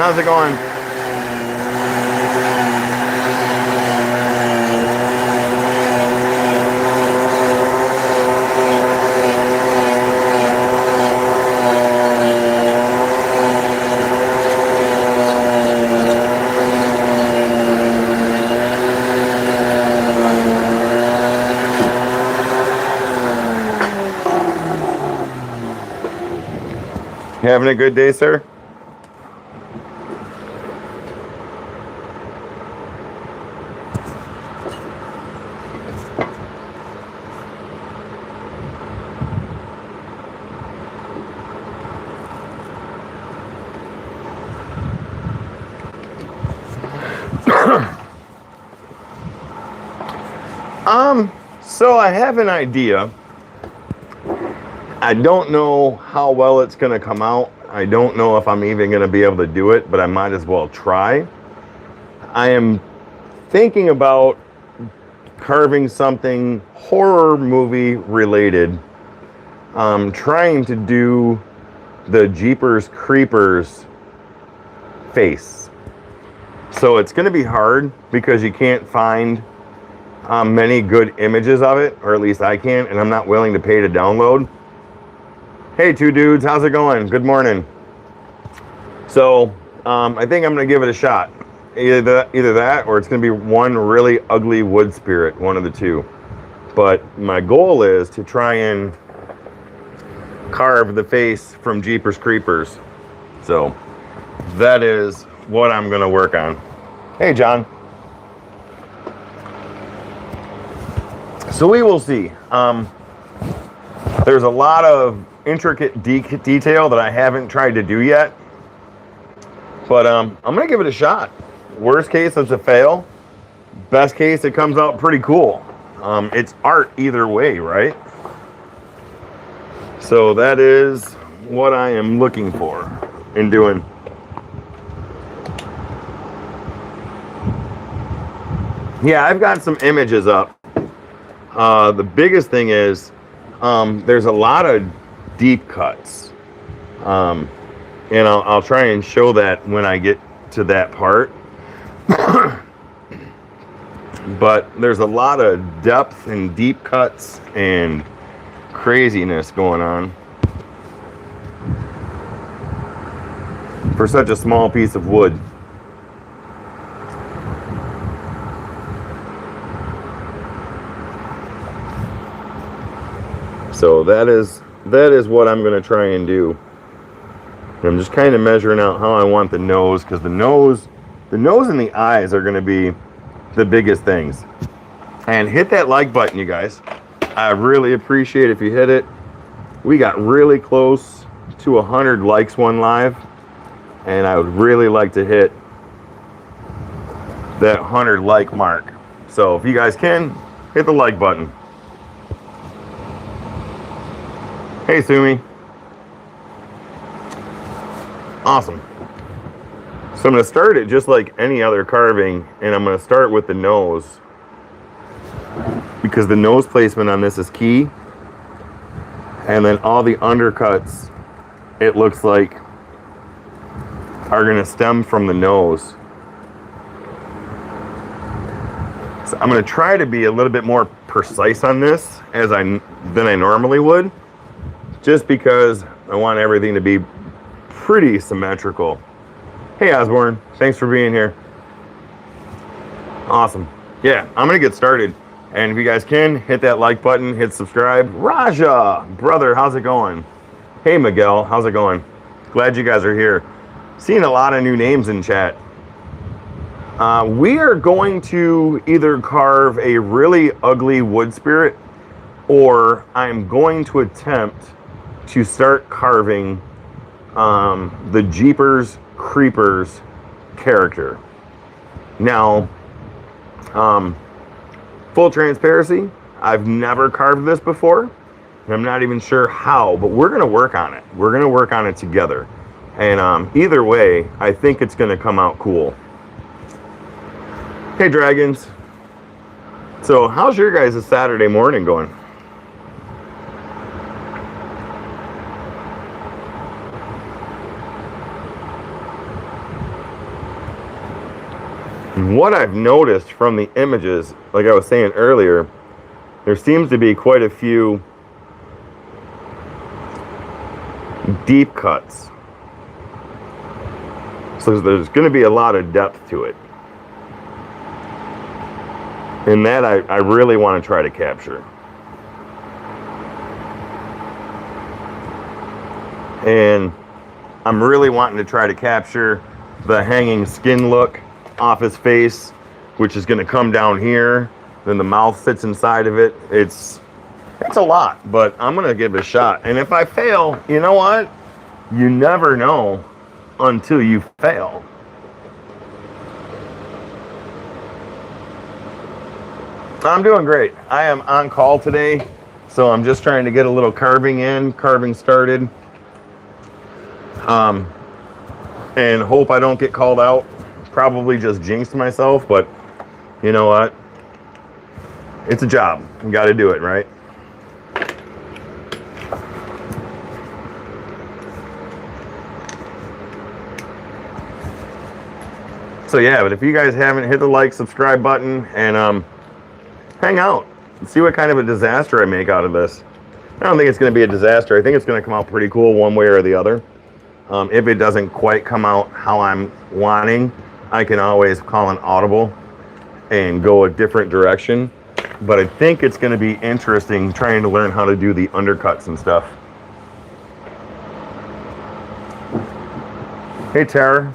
how's it going? You having a good day, sir? So I have an idea. I don't know how well it's going to come out. I don't know if I'm even going to be able to do it, but I might as well try. I am thinking about carving something horror movie related. Trying to do the Jeepers Creepers face. So it's going to be hard because you can't find many good images of it, or at least I can't, and I'm not willing to pay to download. Hey, two dudes, how's it going? Good morning. So I think I'm going to give it a shot. Either that or it's going to be one really ugly wood spirit, one of the two. But my goal is to try and carve the face from Jeepers Creepers. So that is what I'm going to work on. Hey, John. So we will see. There's a lot of intricate detail that I haven't tried to do yet. But I'm going to give it a shot. Worst case, it's a fail. Best case, it comes out pretty cool. It's art either way, right? So that is what I am looking for in doing. Yeah, I've got some images up. The biggest thing is there's a lot of deep cuts. And I'll try and show that when I get to that part. But there's a lot of depth and deep cuts and craziness going on for such a small piece of wood. So that is what I'm going to try and do. I'm just kind of measuring out how I want the nose, because the nose and the eyes are going to be the biggest things. And hit that like button, you guys. I really appreciate if you hit it. We got really close to 100 likes one live, and I would really like to hit that 100 like mark. So if you guys can, hit the like button. Hey, Sumi. Awesome. So I'm going to start it just like any other carving, and I'm going to start with the nose, because the nose placement on this is key. And then all the undercuts, it looks like, are going to stem from the nose. So I'm going to try to be a little bit more precise on this than I normally would, just because I want everything to be pretty symmetrical. Hey, Osborne, thanks for being here. Awesome. Yeah, I'm going to get started. And if you guys can, hit that like button, hit subscribe. Raja, brother, how's it going? Hey, Miguel, how's it going? Glad you guys are here. Seeing a lot of new names in chat. We are going to either carve a really ugly wood spirit, or I'm going to attempt to start carving the Jeepers Creepers character. Now, full transparency, I've never carved this before. I'm not even sure how, but we're going to work on it. We're going to work on it together. And either way, I think it's going to come out cool. Hey, dragons. So how's your guys' Saturday morning going? what I've noticed from the images, like I was saying earlier, there seems to be quite a few deep cuts. So there's going to be a lot of depth to it. And that I really want to try to capture. And I'm really wanting to try to capture the hanging skin look off his face, which is going to come down here. Then the mouth sits inside of it. It's a lot, but I'm going to give it a shot. And if I fail, you know what? You never know until you fail. I'm doing great. I am on call today, so I'm just trying to get a little carving started. And hope I don't get called out. Probably just jinxed myself, but you know what? It's a job. You got to do it, right? So yeah, but if you guys haven't, hit the like, subscribe button, and hang out and see what kind of a disaster I make out of this. I don't think it's going to be a disaster. I think it's going to come out pretty cool one way or the other. If it doesn't quite come out how I'm wanting, I can always call an audible and go a different direction. But I think it's going to be interesting trying to learn how to do the undercuts and stuff. Hey, Tara.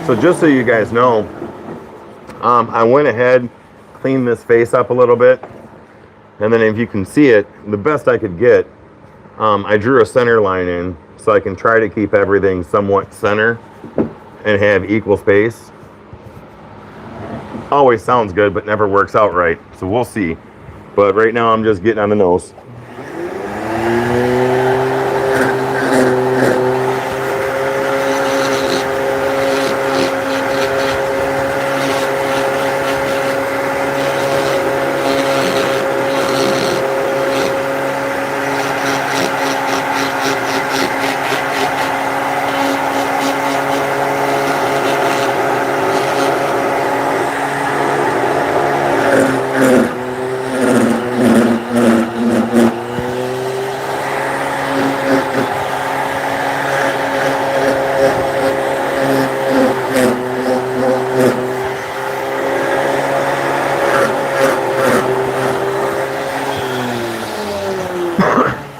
So just so you guys know, I went ahead, cleaned this face up a little bit, and then if you can see it, the best I could get, I drew a center line in so I can try to keep everything somewhat center and have equal space. Always sounds good, but never works out right, so we'll see. But right now I'm just getting on the nose.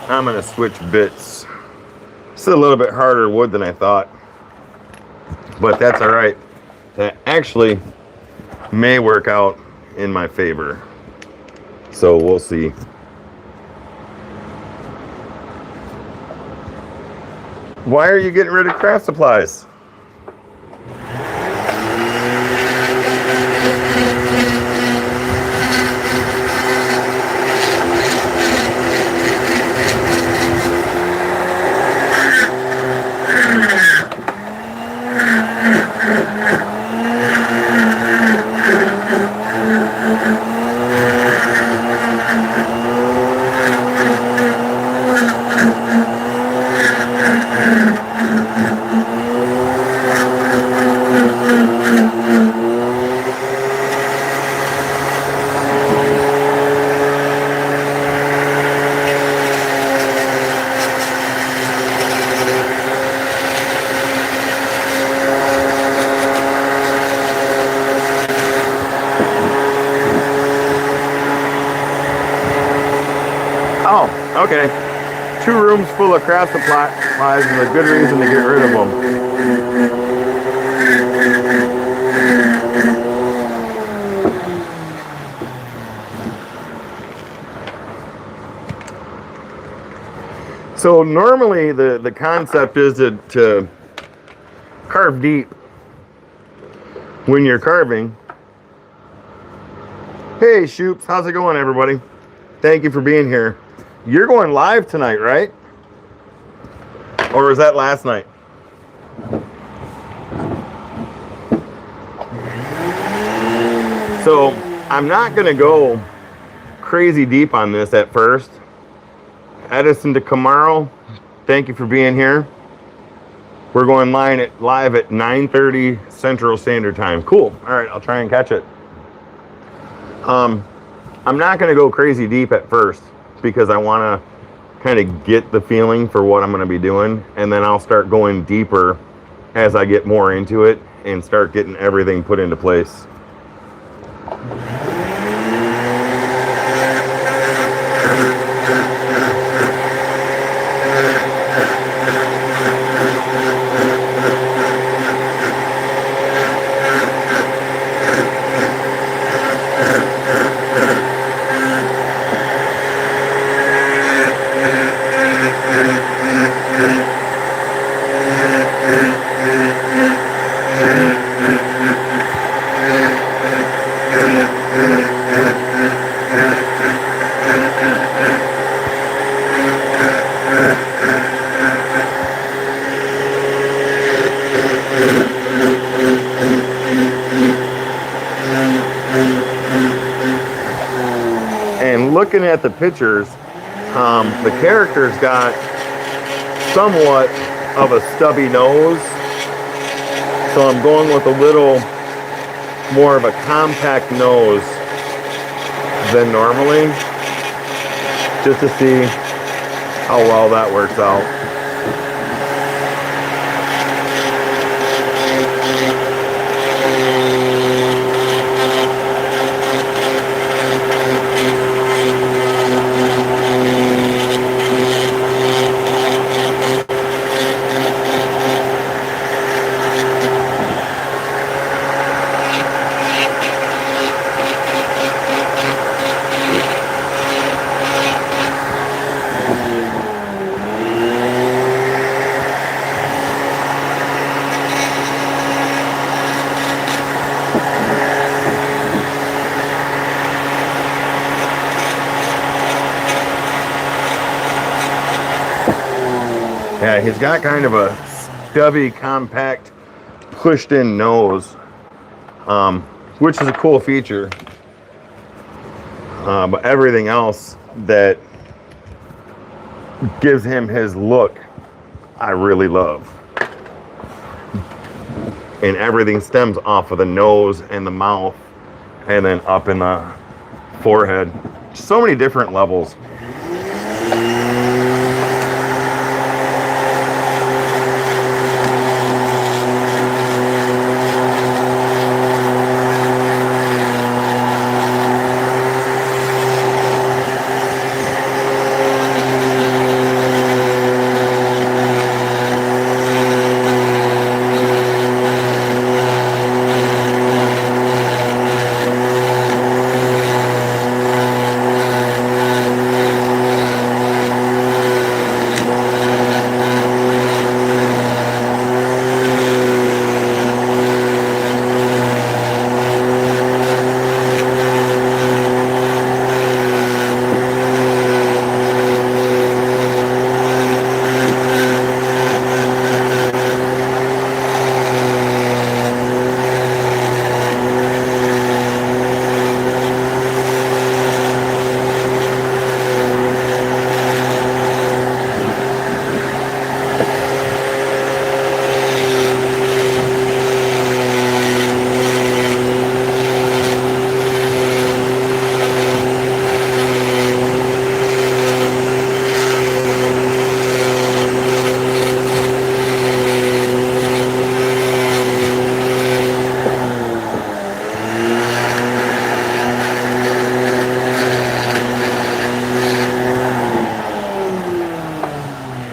I'm going to switch bits. It's a little bit harder wood than I thought, but that's all right. That actually may work out in my favor, so we'll see. Why are you getting rid of craft supplies? Okay, 2 rooms full of craft supplies is a good reason to get rid of them. So normally the concept is to carve deep when you're carving. Hey Shoops, how's it going everybody? Thank you for being here. You're going live tonight, right? Or was that last night? So I'm not gonna go crazy deep on this at first. Edison to Camaro, thank you for being here. We're going live at 9:30 Central Standard Time. Cool. All right, I'll try and catch it. I'm not going to go crazy deep at first because I want to kind of get the feeling for what I'm going to be doing, and then I'll start going deeper as I get more into it and start getting everything put into place. And looking at the pictures, the character's got somewhat of a stubby nose, so I'm going with a little more of a compact nose than normally, just to see how well that works out. Yeah, he's got kind of a stubby, compact, pushed-in nose, which is a cool feature. But everything else that gives him his look, I really love. And everything stems off of the nose and the mouth, and then up in the forehead. So many different levels.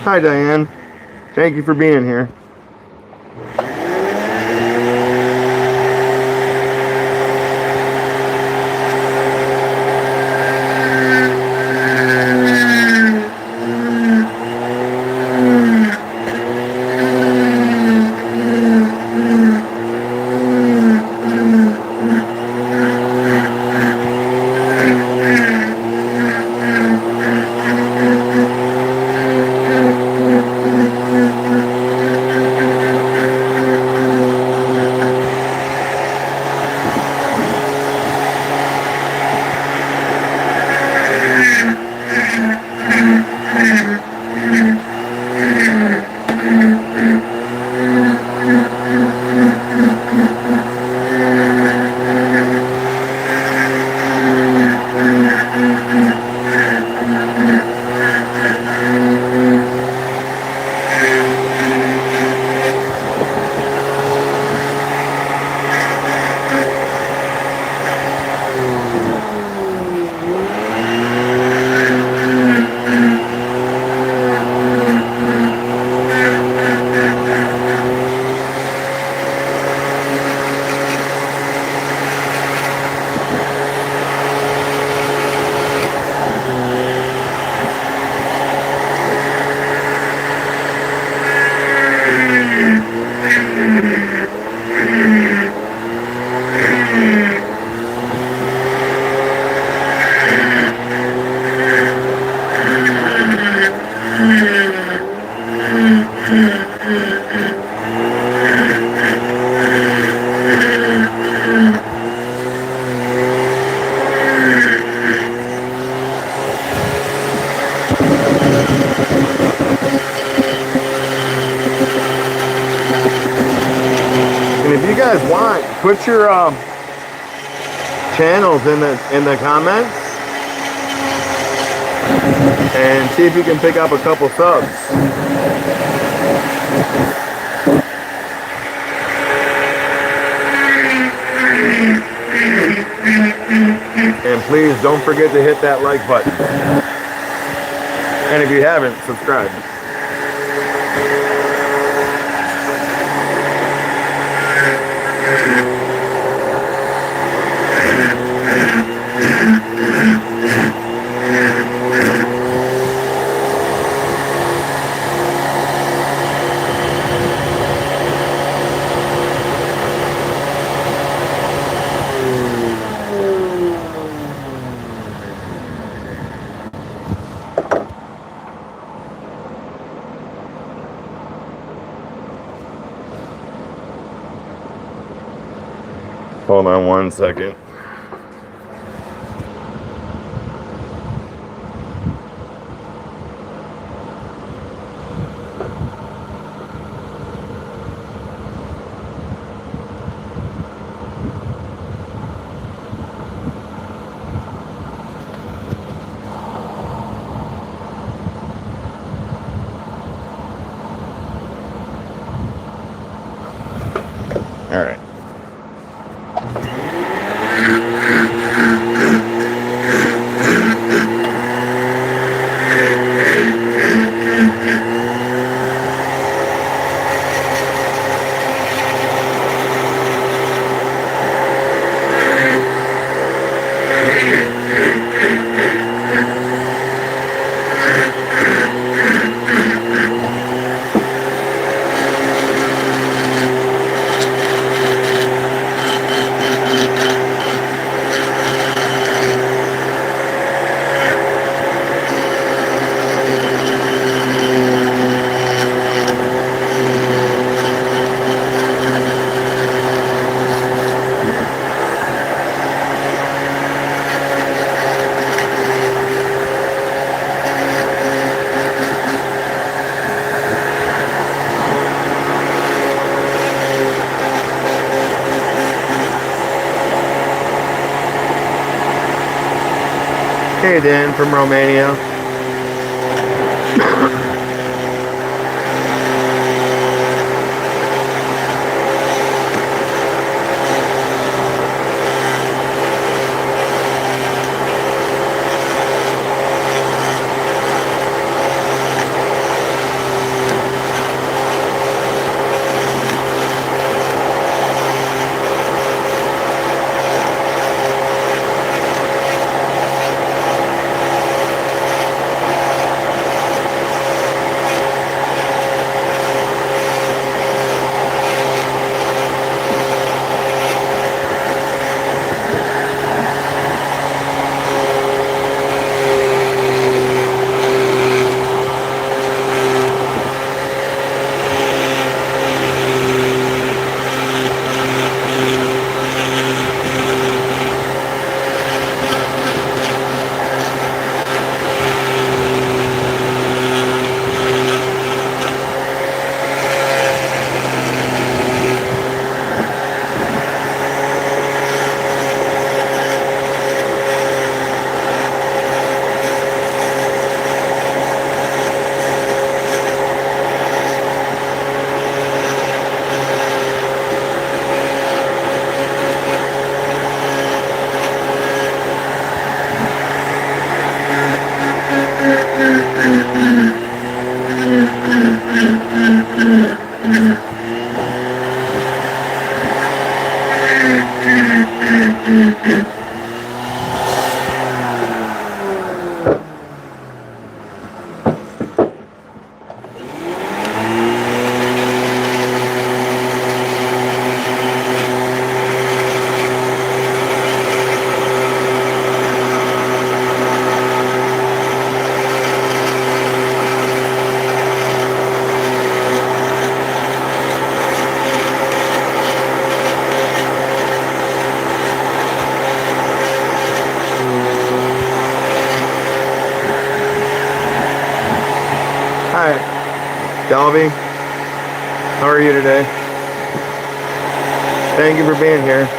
Hi, Diane. Thank you for being here. put your channels in the comments and see if you can pick up a couple subs. And please don't forget to hit that like button. And if you haven't, subscribe. Hold on 1 second. All right. Hey Dan from Romania. Hi, Dalby. How are you today? Thank you for being here.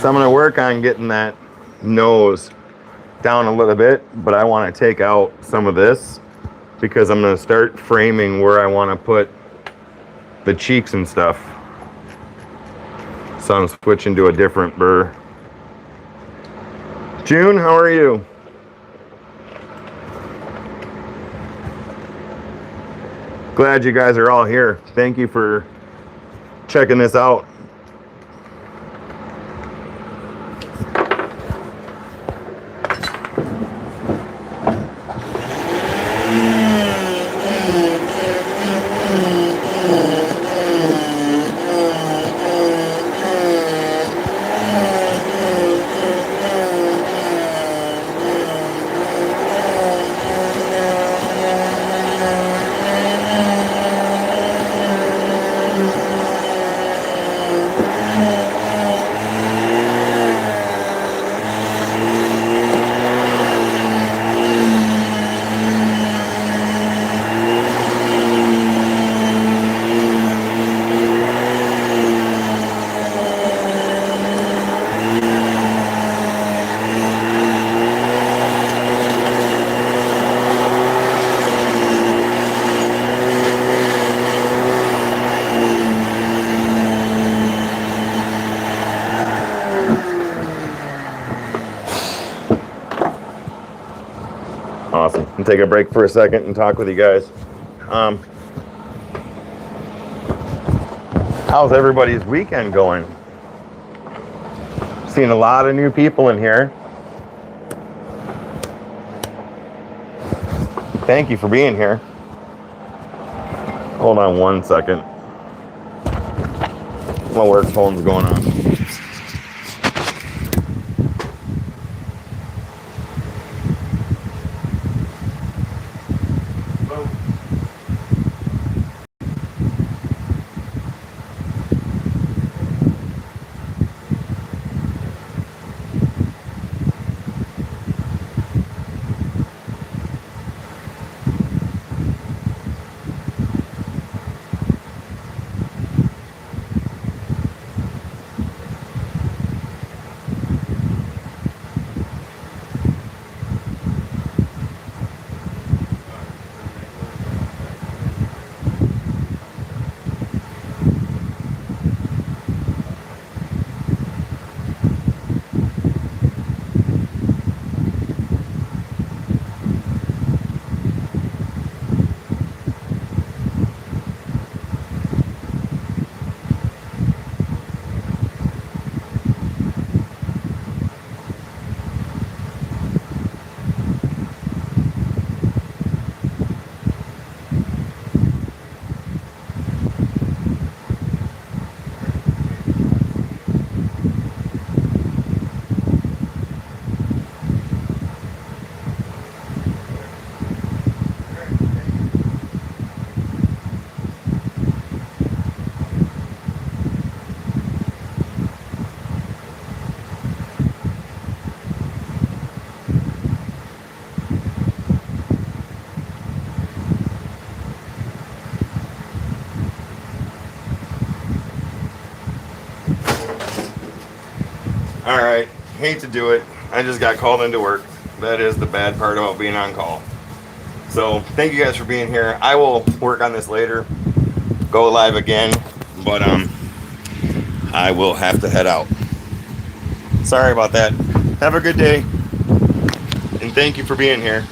So I'm going to work on getting that nose down a little bit, but I want to take out some of this because I'm going to start framing where I want to put the cheeks and stuff. So I'm switching to a different burr. June, how are you? Glad you guys are all here. Thank you for checking this out. Awesome. I'll take a break for a second and talk with you guys. How's everybody's weekend going? Seeing a lot of new people in here. Thank you for being here. Hold on one second. My work phone's going on. All right, hate to do it. I just got called into work. That is the bad part about being on call. So thank you guys for being here. I will work on this later, go live again, but I will have to head out. Sorry about that. Have a good day, and thank you for being here.